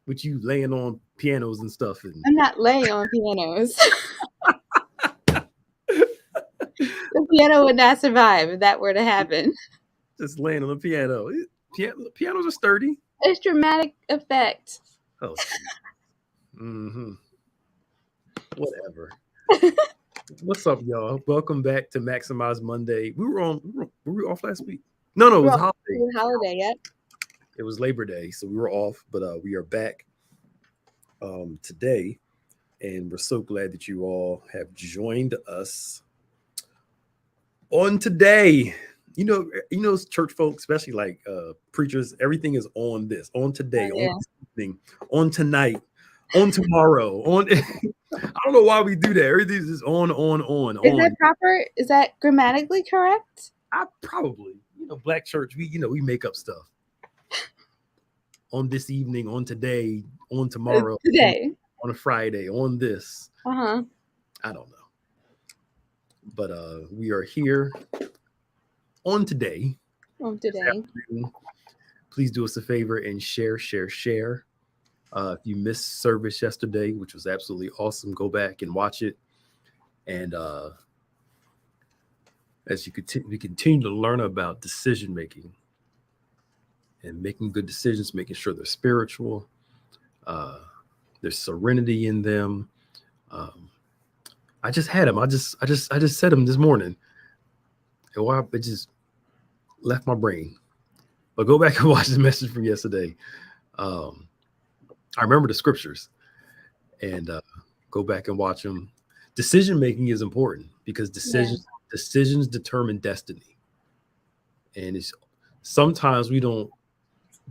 with you laying on pianos and stuff. And I'm not laying on pianos. The piano would not survive if that were to happen. just laying on the piano. Pianos are sturdy. It's dramatic effect. Oh, shoot. Mm-hmm. Whatever. What's up, y'all? Welcome back to Maximize Monday. Were we off last week? No, it was a holiday. Holiday, yep. It was Labor Day, so we were off, but we are back today, and we're so glad that you all have joined us on today. Church folks, especially like preachers, everything is on this, on today, Oh, yeah. on this evening, on tonight, on tomorrow, on. I don't know why we do that. Everything's just on. Is that proper? Is that grammatically correct? I probably, Black church, we make up stuff. On this evening, on today, on tomorrow, today, on a Friday, on this. I don't know. But we are here on today. On today. Please do us a favor and share. If you missed service yesterday, which was absolutely awesome, go back and watch it. And as we continue to learn about decision making and making good decisions, making sure they're spiritual, there's serenity in them. I just had them. I just said them this morning. And it just left my brain. But go back and watch the message from yesterday. I remember the scriptures, and go back and watch them. Decision making is important because decisions determine destiny. And sometimes we don't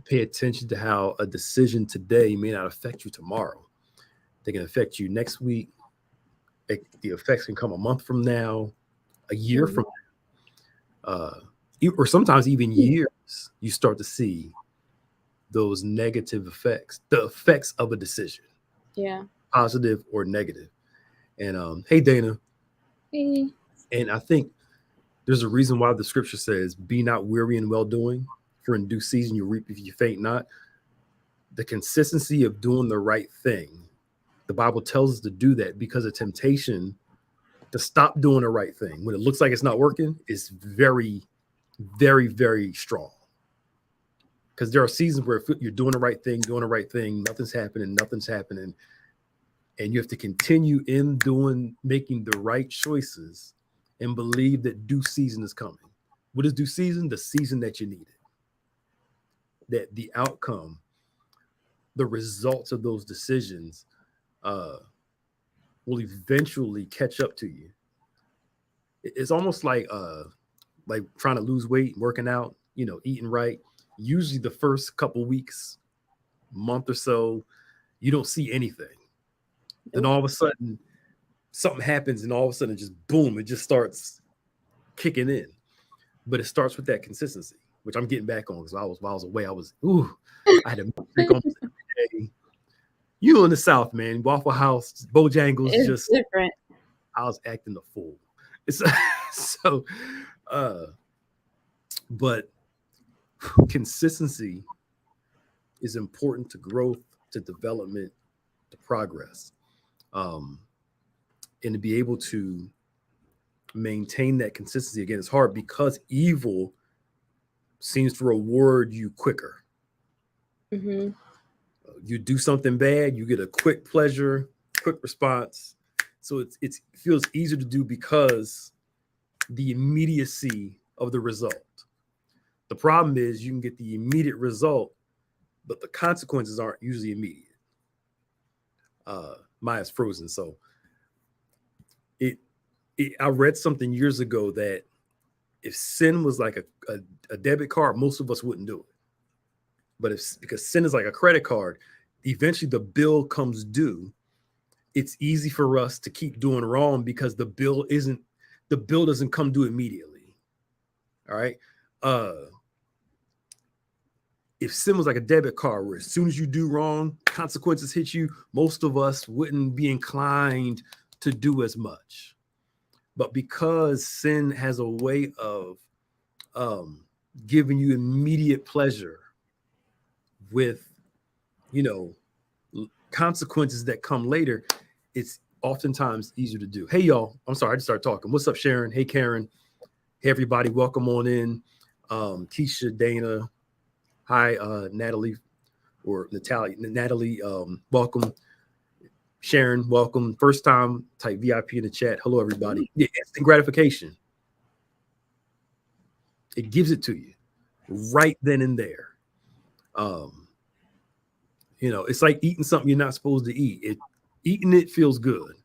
pay attention to how a decision today may not affect you tomorrow. They can affect you next week. The effects can come a month from now, a year from now, or sometimes even years. You start to see those negative effects, the effects of a decision. Yeah. Positive or negative. And hey, Dana. Hey. And I think there's a reason why the scripture says, "Be not weary in well doing, for in due season you reap if you faint not." The consistency of doing the right thing. The Bible tells us to do that because of temptation to stop doing the right thing when it looks like it's not working is very, very, very strong. Because there are seasons where you're doing the right thing, nothing's happening, and you have to continue in making the right choices and believe that due season is coming. What is due season? The season that you needed. That the outcome, the results of those decisions will eventually catch up to you. It's almost like trying to lose weight, working out, eating right. Usually the first couple weeks, month or so, you don't see anything. Then all of a sudden something happens and all of a sudden just boom, it just starts kicking in. But it starts with that consistency, which I'm getting back on because while I was away, I had a drink on every day. In the South, man, Waffle House, Bojangles, it's just different. I was acting the fool. But consistency is important to growth, to development, to progress. And to be able to maintain that consistency, again, it's hard because evil seems to reward you quicker. Mm-hmm. You do something bad, you get a quick pleasure, quick response. So it feels easier to do because the immediacy of the result. The problem is you can get the immediate result, but the consequences aren't usually immediate. Maya's frozen, so I read something years ago that if sin was like a debit card, most of us wouldn't do it. But because sin is like a credit card, eventually the bill comes due. It's easy for us to keep doing wrong because the bill doesn't come due immediately. All right. If sin was like a debit card where as soon as you do wrong, consequences hit you, most of us wouldn't be inclined to do as much. But because sin has a way of giving you immediate pleasure with, consequences that come later, it's oftentimes easier to do. Hey, y'all. I'm sorry. I just started talking. What's up, Sharon? Hey, Karen. Hey, everybody. Welcome on in. Keisha, Dana. Hi, Natalie or Natalia. Natalie, welcome. Sharon, welcome. First time, type VIP in the chat. Hello, everybody. Yeah, instant gratification. It gives it to you right then and there. It's like eating something you're not supposed to eat. Eating it feels good.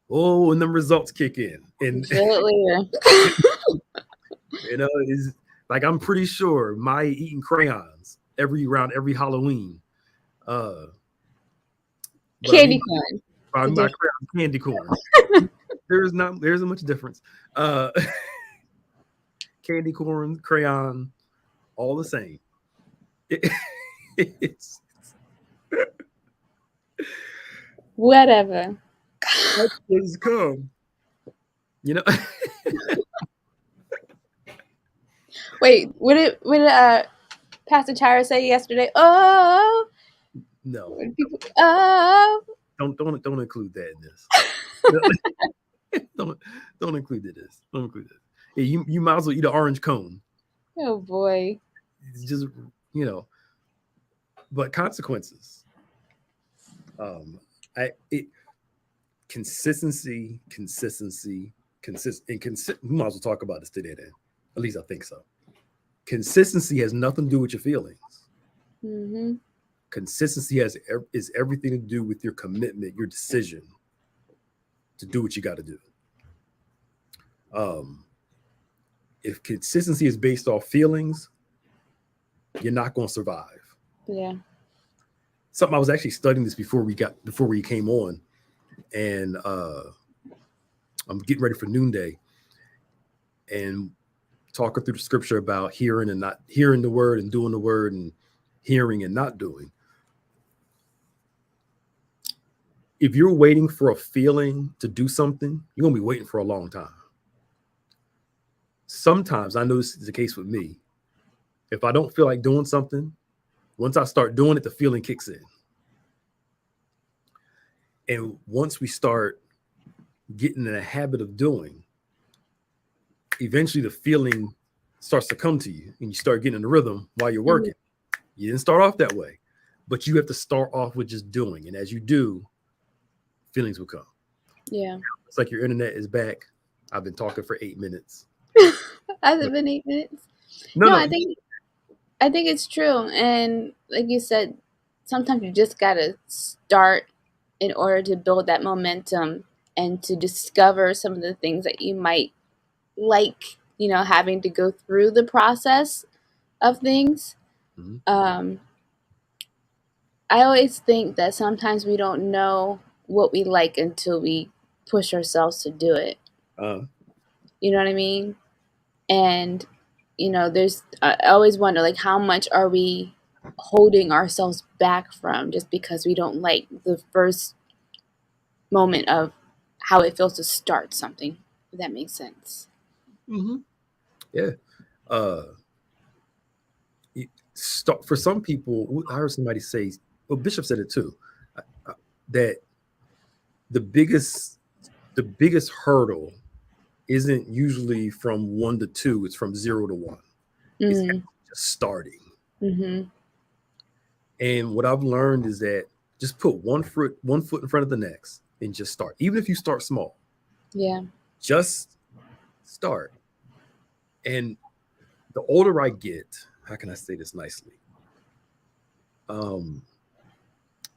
Oh, and then results kick in. And Feel it later. it's like I'm pretty sure Maya eating crayons around every Halloween. Candy corn. My crayon candy corn. There's a much difference. Candy corn, crayon, all the same. It's whatever. Has come. Wait, what did Pastor Tyra say yesterday? Oh no. Oh, Don't include that in this. don't include this. Don't include it. Yeah, you might as well eat an orange cone. oh boy. It's just but consequences. Consistency. We might as well talk about this today then. At least I think so. Consistency has nothing to do with your feelings. Mm-hmm. Consistency is everything to do with your commitment, your decision to do what you got to do. If consistency is based off feelings, you're not going to survive. Yeah. Something I was actually studying this before we came on, and I'm getting ready for noonday and talking through the scripture about hearing and not hearing the word and doing the word and hearing and not doing. If you're waiting for a feeling to do something, you're going to be waiting for a long time. Sometimes, I know this is the case with me, if I don't feel like doing something, once I start doing it, the feeling kicks in. And once we start getting in a habit of doing, eventually the feeling starts to come to you and you start getting in the rhythm while you're working. Mm-hmm. You didn't start off that way, but you have to start off with just doing. And as you do, feelings will come. Yeah. It's like your internet is back. I've been talking for 8 minutes. Has it been 8 minutes? No, I think it's true. And like you said, sometimes you just got to start in order to build that momentum and to discover some of the things that you might like, having to go through the process of things. Mm-hmm. I always think that sometimes we don't know what we like until we push ourselves to do it. You know what I mean? And, I always wonder, like, how much are we holding ourselves back from just because we don't like the first moment of how it feels to start something, if that makes sense. Mm-hmm. Yeah. For some people, I heard somebody say, well, Bishop said it too, that the biggest hurdle isn't usually from 1 to 2, it's from 0 to 1. It's just starting. Mm-hmm. And what I've learned is that just put one foot in front of the next and just start. Even if you start small. Yeah. Just start. And the older I get, how can I say this nicely?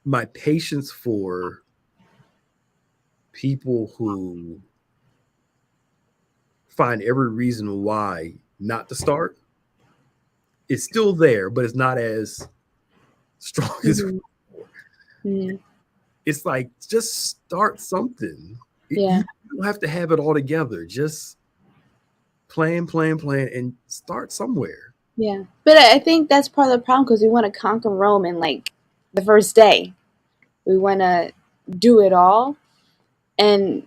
My patience for people who find every reason why not to start is still there, but it's not as strong as before. Mm-hmm. It's like, just start something. Yeah. You don't have to have it all together. Just plan, and start somewhere. Yeah. But I think that's part of the problem, because we want to conquer Rome in like the first day. We want to do it all. And,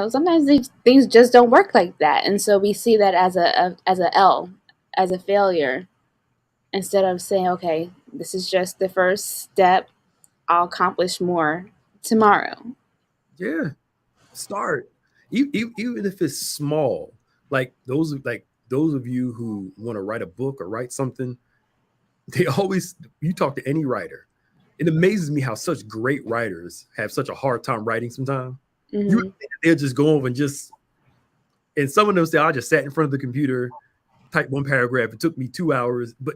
sometimes things just don't work like that. And so we see that as a failure, instead of saying, okay, this is just the first step. I'll accomplish more tomorrow. Yeah, start. Even if it's small, like those of you who want to write a book or write something, you talk to any writer. It amazes me how such great writers have such a hard time writing sometimes. Mm-hmm. You would think they'll just go over and some of them say, I just sat in front of the computer, typed one paragraph. It took me 2 hours, but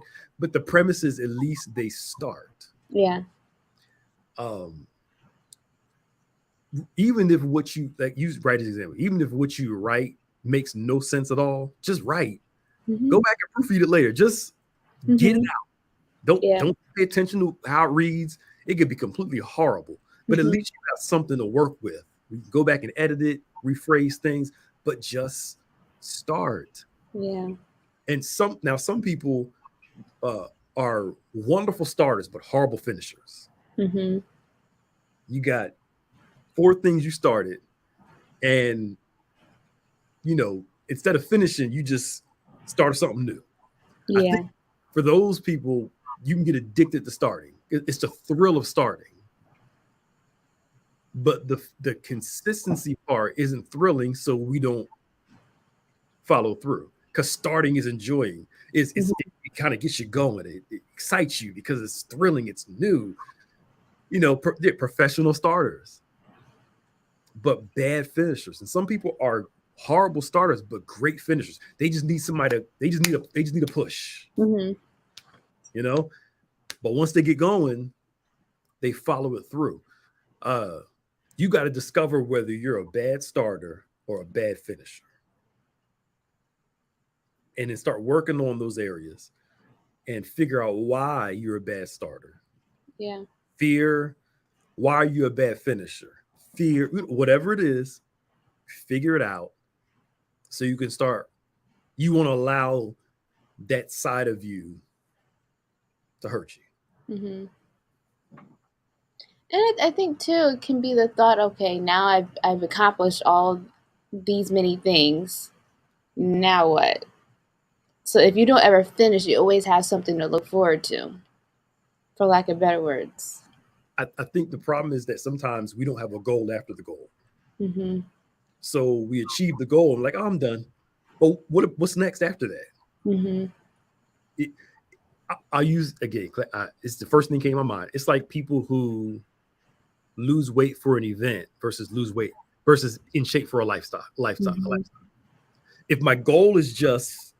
the premise is at least they start. Yeah. Even if what you use write as an example, even if what you write makes no sense at all, just write. Mm-hmm. Go back and proofread it later. Just get it out. Don't pay attention to how it reads. It could be completely horrible, but at least you got something to work with. You can go back and edit it, rephrase things, but just start. Yeah. And some people are wonderful starters, but horrible finishers. Mm-hmm. You got 4 things you started, and instead of finishing, you just start something new. Yeah. I think for those people, you can get addicted to starting. It's the thrill of starting, but the consistency part isn't thrilling, so we don't follow through. Because starting is enjoying. It kind of gets you going. It excites you because it's thrilling. It's new. They're professional starters, but bad finishers. And some people are horrible starters, but great finishers. They just need somebody to. They just need a push. Mm-hmm. But once they get going, they follow it through. You got to discover whether you're a bad starter or a bad finisher, and then start working on those areas and figure out why you're a bad starter. Yeah. Fear. Why are you a bad finisher? Fear, whatever it is, figure it out so you can start. You want to allow that side of you to hurt you. Mm-hmm. And I think too, it can be the thought, okay, now I've accomplished all these many things. Now what? So if you don't ever finish, you always have something to look forward to, for lack of better words. I think the problem is that sometimes we don't have a goal after the goal. Mm-hmm. So we achieve the goal and I'm done. But what's next after that? Mm-hmm. I'll use again. It's the first thing that came to my mind. It's like people who lose weight for an event versus in shape for a lifestyle. Mm-hmm. If my goal is just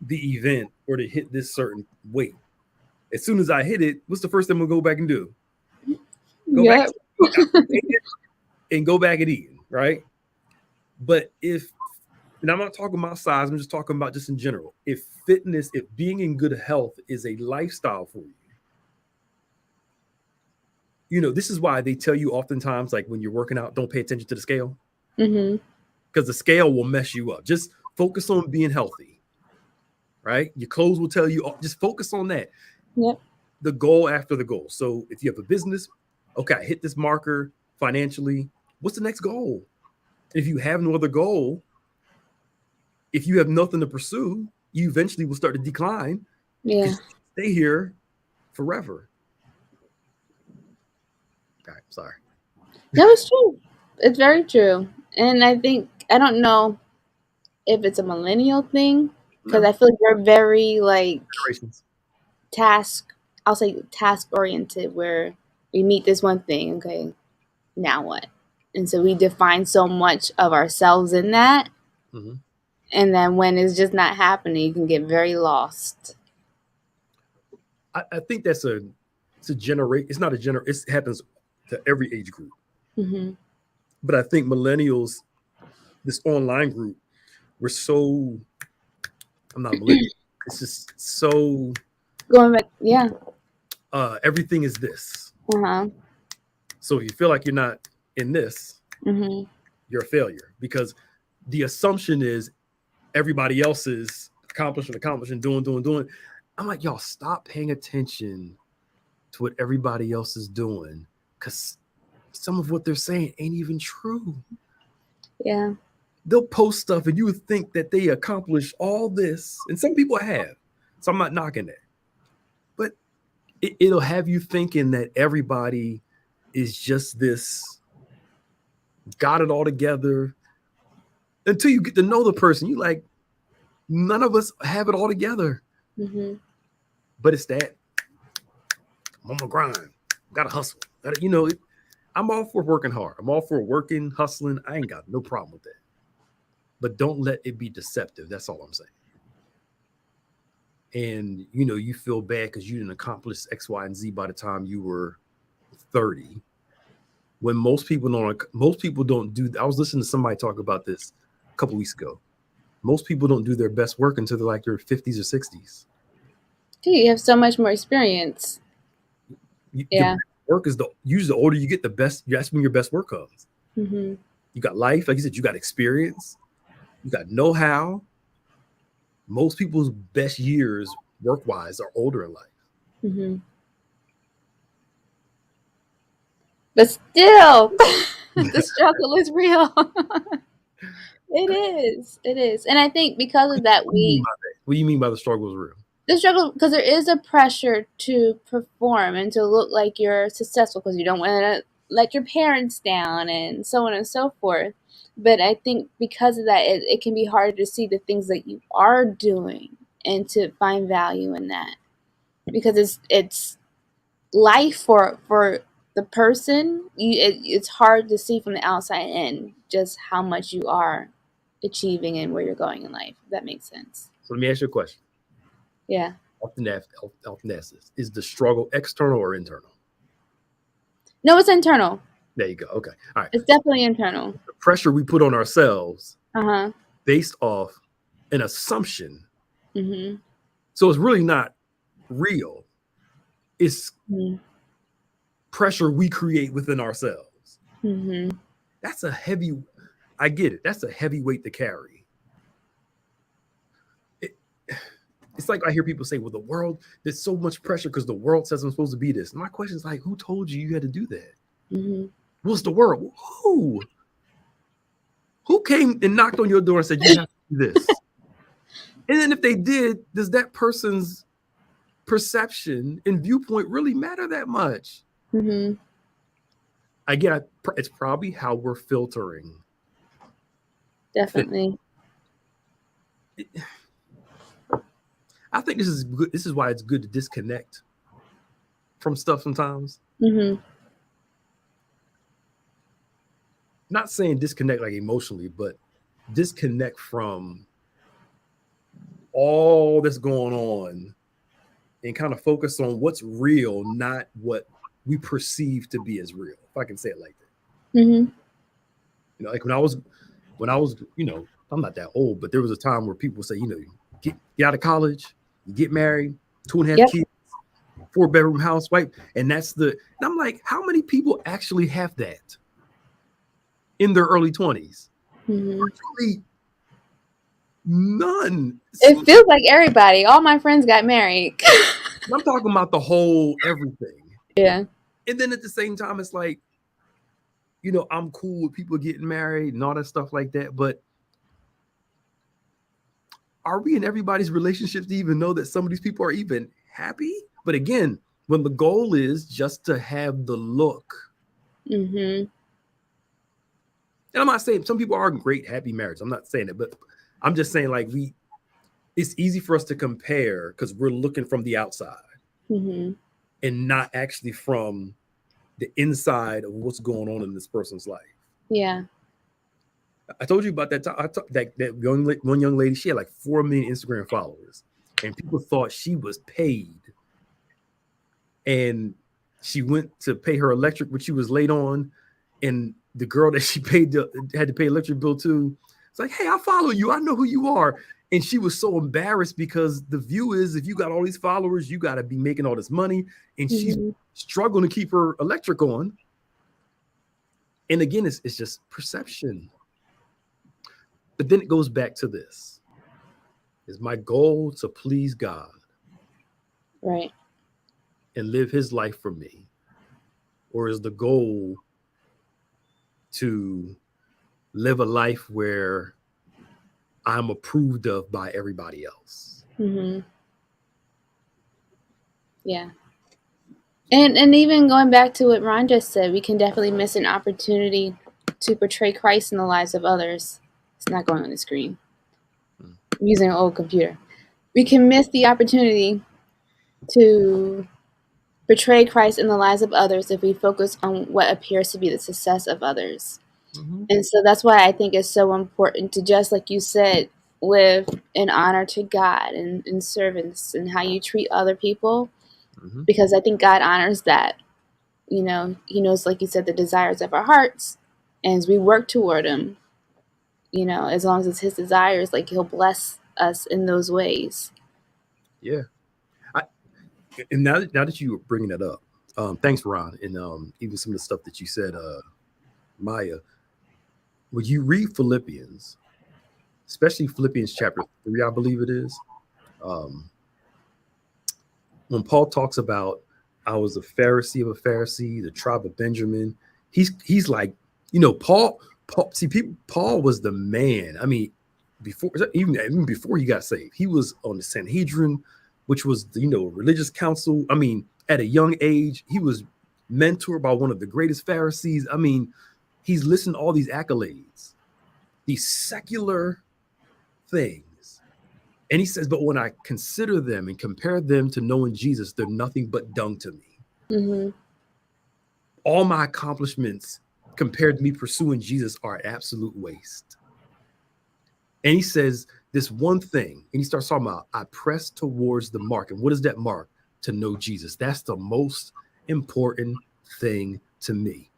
the event or to hit this certain weight, as soon as I hit it, what's the first thing I'm gonna go back and do? Back and go back and eat, right? But and I'm not talking about size, I'm just talking about just in general. If being in good health is a lifestyle for you, this is why they tell you oftentimes, like when you're working out, don't pay attention to the scale. Mm-hmm. Because the scale will mess you up. Just focus on being healthy, right? Your clothes will tell you, just focus on that. Yep. The goal after the goal. So if you have a business, okay, I hit this marker financially. What's the next goal? If you have no other goal, if you have nothing to pursue, you eventually will start to decline. Yeah. Stay here forever. All right, sorry. No, it's true. It's very true. And I don't know if it's a millennial thing, because I feel like we're very task oriented, where we meet this one thing, okay, now what? And so we define so much of ourselves in that. Mm-hmm. And then when it's just not happening, you can get very lost. I think it's a generation. It's not a generation. It happens to every age group. Mm-hmm. But I think millennials, this online group, we're so. I'm not millennial. It's just so. Going back, yeah. Everything is this. Uh-huh. So if you feel like you're not in this, mm-hmm. you're a failure, because the assumption is everybody else is accomplishing, doing. I'm like, y'all, stop paying attention to what everybody else is doing, because some of what they're saying ain't even true. Yeah. They'll post stuff and you would think that they accomplished all this, and some people have, so I'm not knocking that. But it'll have you thinking that everybody is just this, got it all together, until you get to know the person. You like, none of us have it all together. Mm-hmm. But it's that, I'm on my grind, gotta hustle. I'm all for working hard. I'm all for working, hustling. I ain't got no problem with that. But don't let it be deceptive. That's all I'm saying. And you feel bad because you didn't accomplish X, Y, and Z by the time you were 30. When most people don't do. I was listening to somebody talk about this a couple weeks ago. Most people don't do their best work until they're like their 50s or 60s. Dude, you have so much more experience. Yeah. Work is usually the older you get, the best. That's when your best work comes. Mm-hmm. You got life, like you said. You got experience. You got know-how. Most people's best years, work-wise, are older in life. Mm-hmm. But still, the struggle is real. It is. And I think because of that, what do you mean by the struggle is real? The struggle, because there is a pressure to perform and to look like you're successful, because you don't want to let your parents down and so on and so forth. But I think because of that, it can be hard to see the things that you are doing and to find value in that, because it's life for the person. It's hard to see from the outside in just how much you are achieving and where you're going in life. If that makes sense. So let me ask you a question. Yeah. Often ask this: is the struggle external or internal? No, it's internal. There you go. Okay. All right. It's definitely internal. The pressure we put on ourselves Uh-huh. based off an assumption. Mm-hmm. So it's really not real. It's pressure we create within ourselves. Mm-hmm. That's a heavy, I get it. That's a heavy weight to carry. It's like I hear people say, well, the world, there's so much pressure because the world says I'm supposed to be this. And my question is like, who told you had to do that? Mm-hmm. What's the world? Who came and knocked on your door and said, you have to do this? And then if they did, does that person's perception and viewpoint really matter that much? Mm-hmm. Again, it's probably how we're filtering. Definitely. I think this is good. This is why it's good to disconnect from stuff sometimes. Mm-hmm. Not saying disconnect like emotionally, but disconnect from all that's going on and kind of focus on what's real, not what we perceive to be as real, if I can say it like that. Mm-hmm. Like when I was, I'm not that old, but there was a time where people say, get out of college, you get married, 2.5 kids, 4-bedroom house, right? And and I'm like, how many people actually have that in their early 20s? Mm-hmm. Virtually none. It feels like everybody. All my friends got married. I'm talking about the whole everything. Yeah. And then at the same time, it's like, I'm cool with people getting married and all that stuff like that. But are we in everybody's relationships to even know that some of these people are even happy? But again, when the goal is just to have the look. Mm-hmm. And I'm not saying some people are in great, happy marriage. I'm not saying it, but I'm just saying like it's easy for us to compare because we're looking from the outside and not actually from the inside of what's going on in this person's life. Yeah. I told you about that time. That one young lady, she had like 4 million Instagram followers, and people thought she was paid. And she went to pay her electric, which she was late on, and the girl that she had to pay electric bill to, it's like, hey, I follow you. I know who you are. And she was so embarrassed because the view is if you got all these followers, you got to be making all this money. And she's struggling to keep her electric on. And again, it's just perception. But then it goes back to this. Is my goal to please God? Right. And live his life for me? Or is the goal to live a life where I'm approved of by everybody else? Mm-hmm. Yeah. And even going back to what Ron just said, we can definitely miss an opportunity to portray Christ in the lives of others. It's not going on the screen. I'm using an old computer. We can miss the opportunity to portray Christ in the lives of others if we focus on what appears to be the success of others. Mm-hmm. And so that's why I think it's so important to, just like you said, live in honor to God and servants and how you treat other people, Mm-hmm. because I think God honors that. You know, He knows, like you said, the desires of our hearts. And as we work toward Him, you know, as long as it's His desires, like He'll bless us in those ways. Yeah. And now that you were bringing that up, thanks, Ron, and even some of the stuff that you said, Maya. Would you read Philippians, especially Philippians chapter 3, I believe it is, um, when Paul talks about I was a Pharisee of a Pharisee, the tribe of Benjamin. He's like, Paul. Paul was the man. I mean, before even before he got saved, he was on the Sanhedrin, which was religious council. I mean, at a young age, he was mentored by one of the greatest Pharisees. I mean, he's listened to all these accolades, these secular things. And he says, but when I consider them and compare them to knowing Jesus, they're nothing but dung to me. Mm-hmm. All my accomplishments compared to me pursuing Jesus are absolute waste. And he says this one thing, and he starts talking about, I press towards the mark. And what is that mark? To know Jesus. That's the most important thing to me.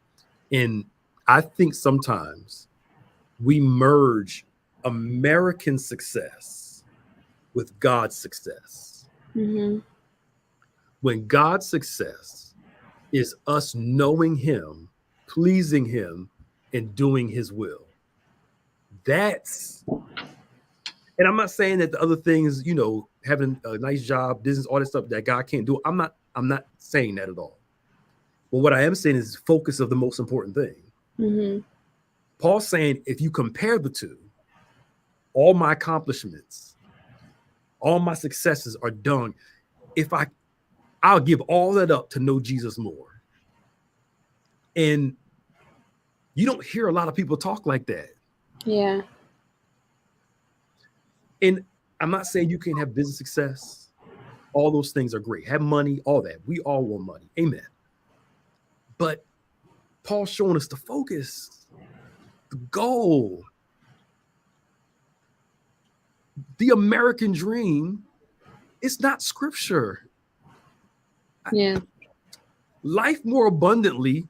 And I think sometimes we merge American success with God's success. Mm-hmm. When God's success is us knowing Him, pleasing Him, and doing His will. And I'm not saying that the other things, having a nice job, business, all that stuff that God can't do. I'm not saying that at all. But what I am saying is focus of the most important thing. Mm-hmm. Paul's saying if you compare the two, all my accomplishments, all my successes are done. I'll give all that up to know Jesus more. And you don't hear a lot of people talk like that. Yeah. And I'm not saying you can't have business success. All those things are great. Have money, all that. We all want money. Amen. But Paul's showing us the focus, the goal. The American dream, it's not scripture. Yeah. Life more abundantly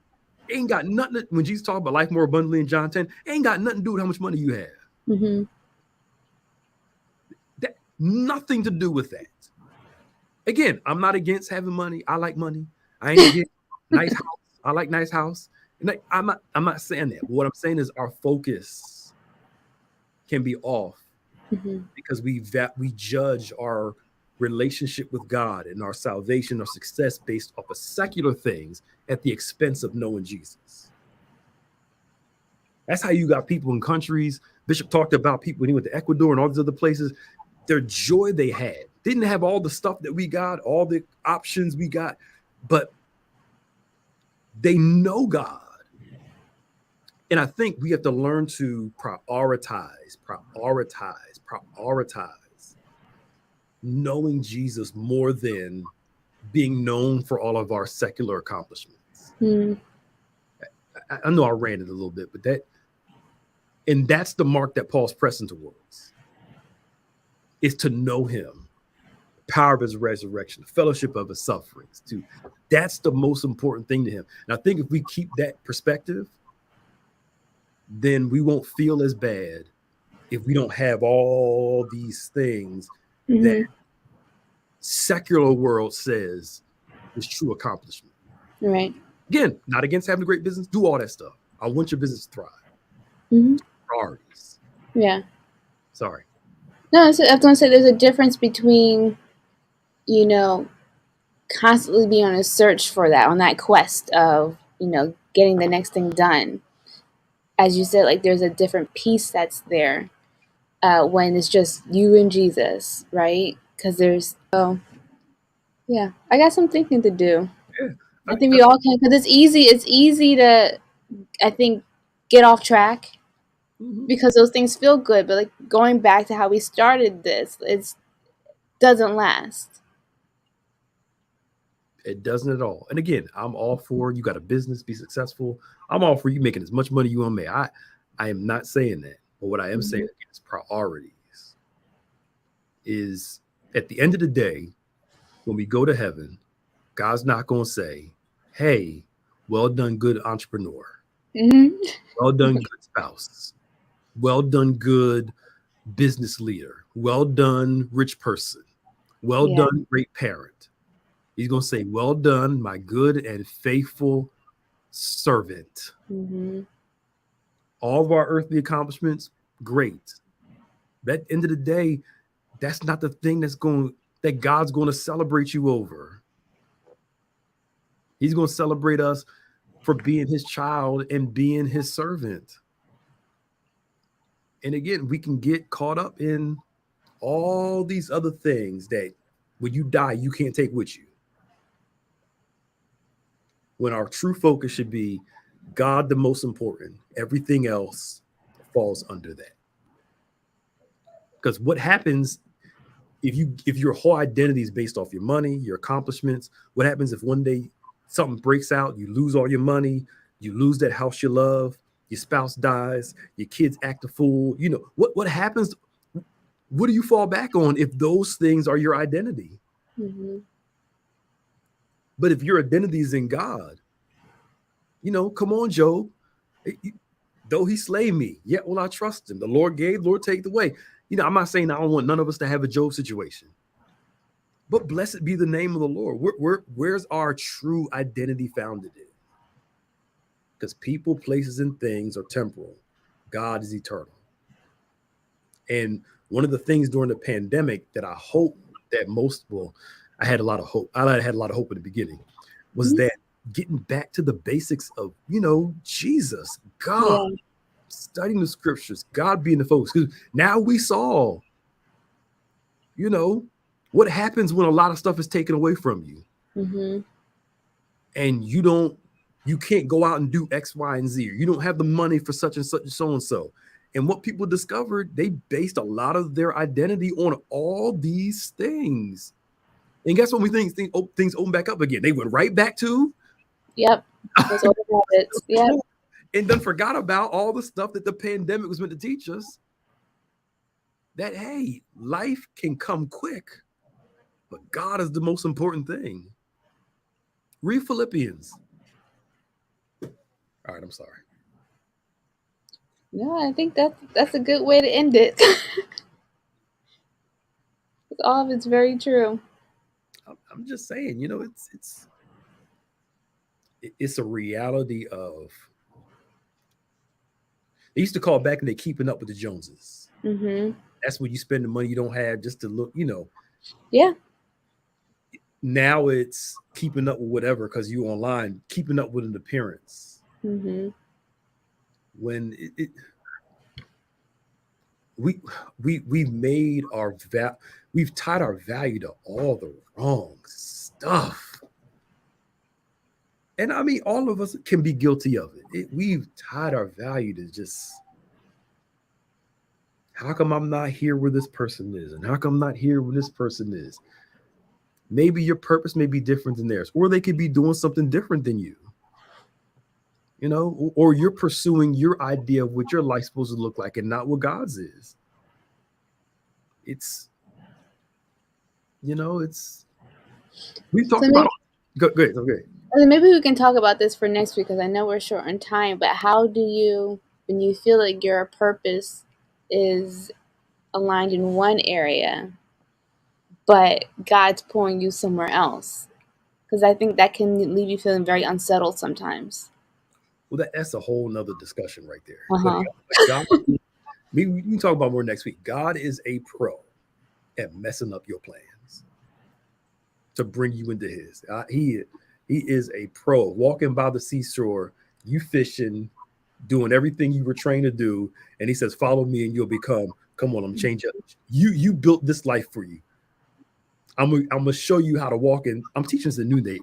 ain't got nothing. When Jesus talked about life more abundantly in John 10, ain't got nothing to do with how much money you have. Mm-hmm. Nothing to do with that. Again, I'm not against having money. I like money. I ain't against nice house. I like nice house. And I'm not saying that. But what I'm saying is our focus can be off because we judge our relationship with God and our salvation or success based off of secular things at the expense of knowing Jesus. That's how you got people in countries. Bishop talked about people when he went to Ecuador and all these other places. Their joy they had didn't have all the stuff that we got, all the options we got, but they know God. And I think we have to learn to prioritize knowing Jesus more than being known for all of our secular accomplishments. I know I ranted a little bit, but that's the mark that Paul's pressing towards, is to know Him, the power of His resurrection, the fellowship of His sufferings. That's the most important thing to Him. And I think if we keep that perspective, then we won't feel as bad if we don't have all these things that secular world says is true accomplishment. Right. Again, not against having a great business. Do all that stuff. I want your business to thrive. Priorities. Yeah. Sorry. No, I was going to say there's a difference between, constantly being on a search for that, on that quest of, getting the next thing done. As you said, like there's a different piece that's there when it's just you and Jesus, right? Because I got some thinking to do. Yeah. I think we all can, because it's easy to, I think, get off track because those things feel good. But like going back to how we started this, it doesn't last. It doesn't at all. And again, I'm all for you got a business, be successful. I'm all for you making as much money you want to make. I am not saying that. But what I am saying is priorities. Is at the end of the day, when we go to heaven, God's not going to say, hey, well done, good entrepreneur. Well done, good spouse. Well done, good business leader. Well done, rich person. Well done, great parent. He's going to say, well done, my good and faithful servant. All of our earthly accomplishments, great. But at the end of the day, that's not the thing that God's going to celebrate you over. He's going to celebrate us for being his child and being his servant. And again, we can get caught up in all these other things that when you die, you can't take with you. When our true focus should be God, the most important. Everything else falls under that. Because what happens if your whole identity is based off your money, your accomplishments, what happens if one day something breaks out, you lose all your money, you lose that house you love, your spouse dies, your kids act a fool, what happens? What do you fall back on if those things are your identity? But if your identity is in God, come on, Job. Though he slay me, yet will I trust him. The Lord gave, Lord take away. I'm not saying I don't want none of us to have a Job situation, but blessed be the name of the Lord. Where's our true identity founded in? Because people, places, and things are temporal. God is eternal. And one of the things during the pandemic that I hope that I had a lot of hope. I had a lot of hope in the beginning was that getting back to the basics of, Jesus, God, studying the scriptures, God being the focus. Because now we saw, what happens when a lot of stuff is taken away from you. And you can't go out and do X, Y, and Z. Or you don't have the money for such and such and so and so. And what people discovered, they based a lot of their identity on all these things. And guess what? We think things open back up again. They went right back to those old habits. And then forgot about all the stuff that the pandemic was meant to teach us. That, hey, life can come quick, but God is the most important thing. Read Philippians. All right, I'm sorry. No, I think that's a good way to end it. All of it's very true. I'm just saying, it's a reality of. They used to call back in the keeping up with the Joneses. That's when you spend the money you don't have just to look, Now it's keeping up with whatever because you online, keeping up with an appearance. When we've made we've tied our value to all the wrong stuff. And I mean, all of us can be guilty of it. We've tied our value to just, how come I'm not here where this person is? And how come I'm not here where this person is? Maybe your purpose may be different than theirs, or they could be doing something different than you. Or you're pursuing your idea of what your life's supposed to look like and not what God's is. We've talked about it. Go ahead. Okay. Maybe we can talk about this for next week because I know we're short on time, but how do you, when you feel like your purpose is aligned in one area, but God's pulling you somewhere else? Because I think that can leave you feeling very unsettled sometimes. Well, that's a whole nother discussion right there. God, we can talk about more next week. God is a pro at messing up your plans to bring you into his. He is a pro. Walking by the seashore, you fishing, doing everything you were trained to do, and he says, "Follow me, and you'll become." Come on, I'm changing. You built this life for you. I'm gonna show you how to walk in. I'm teaching this in New Day.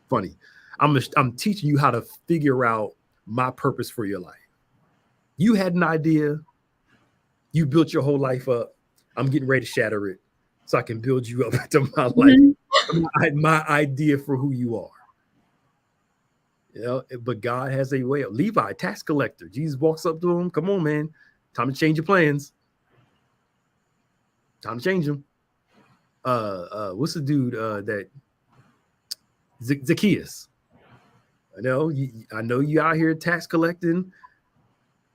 Funny. I'm teaching you how to figure out my purpose for your life. You had an idea. You built your whole life up. I'm getting ready to shatter it so I can build you up into my life, my idea for who you are. You know, but God has a way of Levi, tax collector. Jesus walks up to him. Come on, man. Time to change your plans. Time to change them. What's the dude that Zacchaeus? I know you out here tax collecting,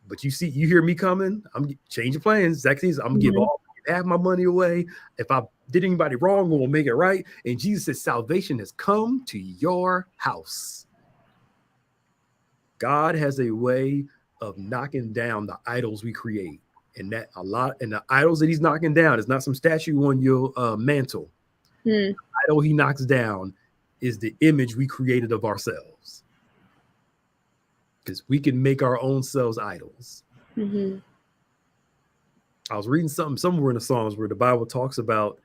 but you hear me coming. I'm changing plans. Zacchaeus, I'm gonna give half my money away. If I did anybody wrong, we'll make it right. And Jesus says, salvation has come to your house. God has a way of knocking down the idols we create. And the idols that he's knocking down is not some statue on your mantle. The idol he knocks down is the image we created of ourselves. Because we can make our own selves idols. I was reading something somewhere in the Psalms where the Bible talks about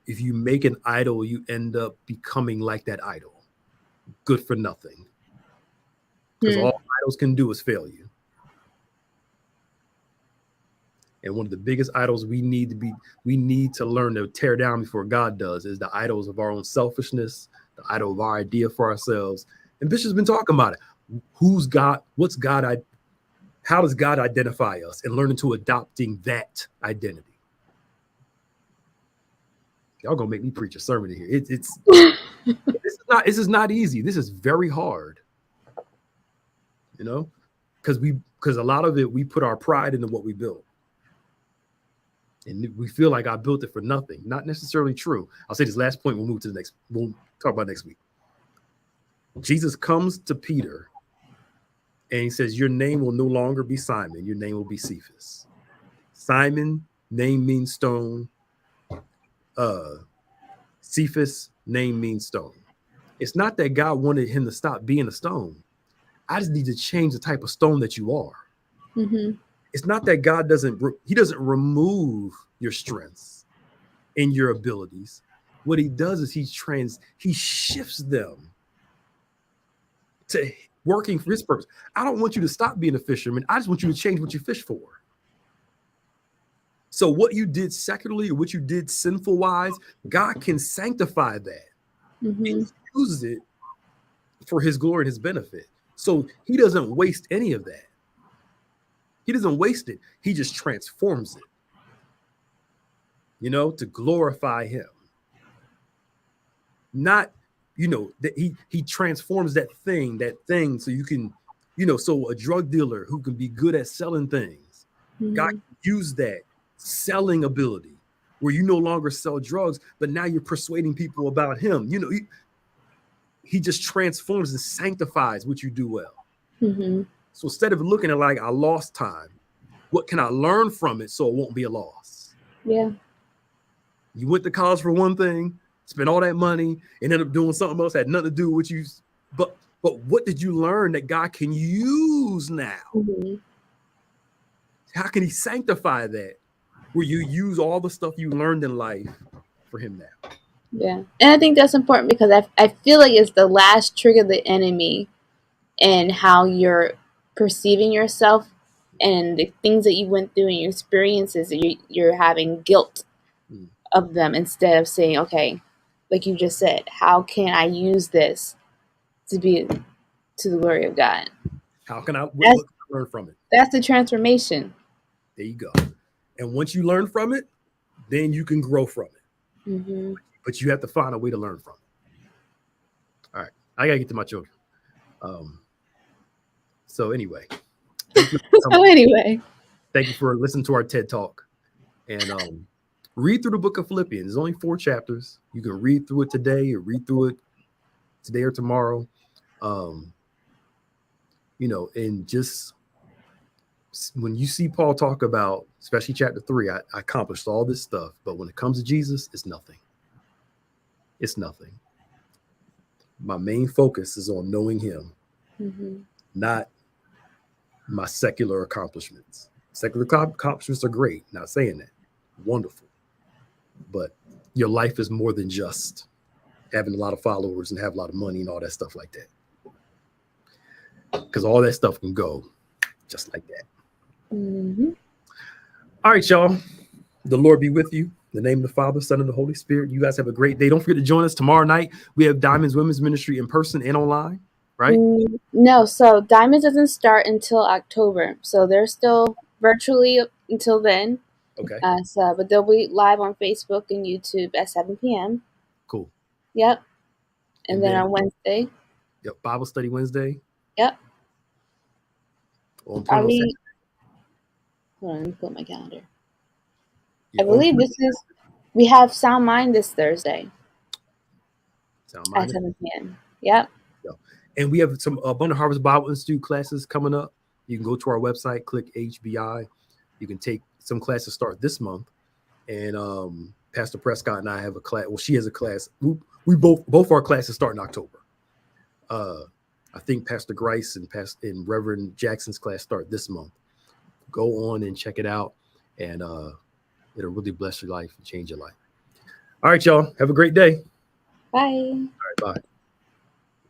if you make an idol, you end up becoming like that idol. Good for nothing. Because all idols can do is fail you. And one of the biggest idols we need to learn to tear down before God does is the idols of our own selfishness, the idol of our idea for ourselves. And Bishop's been talking about it. Who's God? What's God? How does God identify us? And learning to adopting that identity. Y'all gonna make me preach a sermon in here. This is not easy. This is very hard. You know, because a lot of it we put our pride into what we built. And we feel like I built it for nothing. Not necessarily true. I'll say this last point. We'll talk about next week. Jesus comes to Peter and he says, your name will no longer be Simon. Your name will be Cephas. Simon, name means stone. Cephas, name means stone. It's not that God wanted him to stop being a stone. I just need to change the type of stone that you are. It's not that God doesn't remove your strengths and your abilities. What he does is he shifts them to working for his purpose. I don't want you to stop being a fisherman. I just want you to change what you fish for. So what you did secularly or what you did sinful wise, God can sanctify that and use it for his glory and his benefit. So he doesn't waste any of that. He doesn't waste it. He just transforms it, to glorify him. Not, that he transforms that thing so you can, so a drug dealer who can be good at selling things, God can use that selling ability where you no longer sell drugs, but now you're persuading people about him. He just transforms and sanctifies what you do well. So instead of looking at like I lost time, what can I learn from it so it won't be a loss? Yeah. You went to college for one thing, spent all that money, and ended up doing something else that had nothing to do with you. But what did you learn that God can use now? How can he sanctify that where you use all the stuff you learned in life for him now? Yeah. And I think that's important because I feel like it's the last trick of the enemy and how you're perceiving yourself and the things that you went through and your experiences, you're having guilt of them instead of saying, okay, like you just said, how can I use this to be to the glory of God? How can what can I learn from it? That's the transformation. There you go. And once you learn from it, then you can grow from it. But you have to find a way to learn from it. All right. I got to get to my children. So anyway. Thank you for listening to our TED Talk. And read through the book of Philippians. There's only 4 chapters. You can read through it today or read through it today or tomorrow. And just when you see Paul talk about, especially chapter 3, I accomplished all this stuff. But when it comes to Jesus, it's nothing. It's nothing. My main focus is on knowing him, not my secular accomplishments. Secular accomplishments are great. Not saying that. Wonderful. But your life is more than just having a lot of followers and have a lot of money and all that stuff like that. Because all that stuff can go just like that. Mm-hmm. All right, y'all. The Lord be with you. In the name of the Father, Son, and the Holy Spirit. You guys have a great day. Don't forget to join us tomorrow night. We have Diamonds Women's Ministry in person and online, right? No, so Diamonds doesn't start until October. So they're still virtually until then. Okay. But they'll be live on Facebook and YouTube at 7 p.m. Cool. Yep. And then on Wednesday. Yep. Bible study Wednesday. Yep. Hold on, let me put my calendar. Yeah, I believe we have Sound Mind this Thursday. Sound Mind at 7 p.m. Yep. And we have some Abundant Harvest Bible Institute classes coming up. You can go to our website, click HBI. You can take some classes start this month. And Pastor Prescott and I have a class. Well, she has a class. We both our classes start in October. I think Pastor Grice and Reverend Jackson's class start this month. Go on and check it out, and it'll really bless your life and change your life. All right, y'all. Have a great day. Bye. All right, bye.